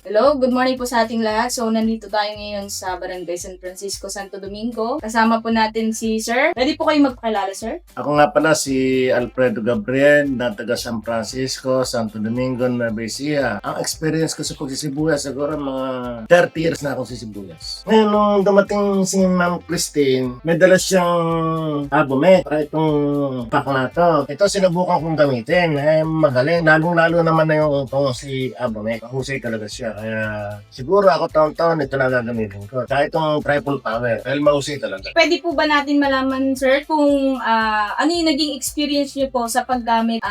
Hello, good morning po sa ating lahat. So, nandito tayo ngayon sa Barangay San Francisco, Santo Domingo. Kasama po natin si Sir. Pwede po kayo magpakilala, Sir? Ako nga pala si Alfredo Gabriel na taga San Francisco, Santo Domingo, Nueva Ecija. Ang experience ko sa pagsisibuyas, siguro mga 30 years na akong sisibuyas. Ngayon, nung dumating si Ma'am Christine, may dala siyang abomet. Itong pack na to. Ito sinubukan kong gamitin. Magaling. Lalong-lalo naman na yung itong si abomet. Mahusay talaga siya. Kaya siguro ako taon-taon ito na gagamitin ko. Kahit itong triple power. Dahil mahusay talaga. Pwede po ba natin malaman, Sir, kung ano yung naging experience niyo po sa paggamit,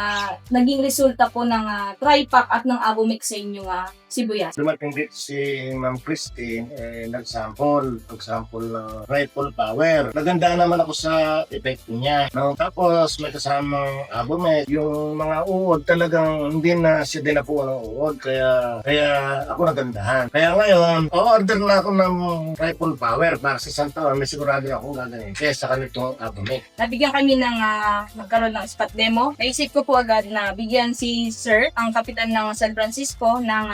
naging resulta po ng tri-pack at ng Abomix sa inyong sibuyas? Dumating dito si Ma'am Christine, nag-sample ng triple power. Nagandaan naman ako sa epekto niya. No? Tapos may kasamang abomet. Yung mga uod talagang hindi na siya dinapuan ng uod. Kaya ako nagandahan. Kaya ngayon, order na ako ng triple power para sa isang taon. May sigurado akong gagawin. Kaya sa kanitong abomet. Nabigyan kami ng magkaroon ng spot demo. Naisip ko po agad na bigyan si Sir, ang kapitan ng San Francisco, ng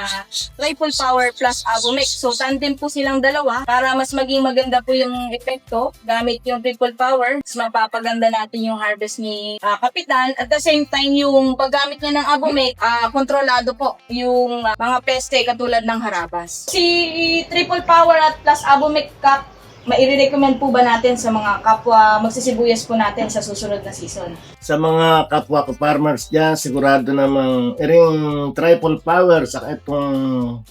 triple power plus Abomix. So, tandem po silang dalawa para mas maging maganda po yung epekto gamit yung triple power. Mas mapapaganda natin yung harvest ni kapitan. At the same time, yung paggamit niya ng Abomix, kontrolado po yung mga peste katulad ng harabas. Si triple power at plus Abomix Cap, maire-recommend po ba natin sa mga kapwa magsisibuyas po natin sa susunod na season? Sa mga kapwa ko farmers dyan, sigurado namang iring triple power sa itong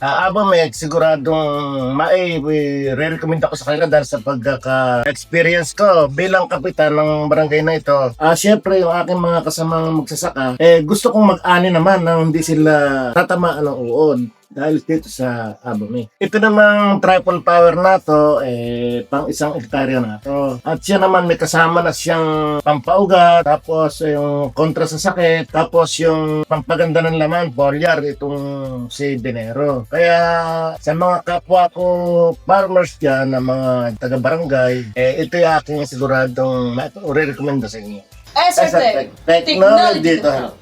abomet, siguradong re-recommend ako sa kanila dahil sa pagkaka-experience ko bilang kapitan ng barangay na ito. Siyempre, yung aking mga kasamang magsasaka, gusto kong mag-ani naman nang hindi sila tatamaan ng uod dahil dito sa abomet. Ito namang triple power na to, pang 1 hektarya na to. At siya naman may kasama na siyang pampaugat, tapos yung kontra sa sakit, tapos yung pampaganda ng laman, foliar, itong si Venero. Kaya sa mga kapwa ko farmers dyan, na mga taga-barangay, ito yung aking siguradong re-recommenda sa inyo. Sir, Technology dito.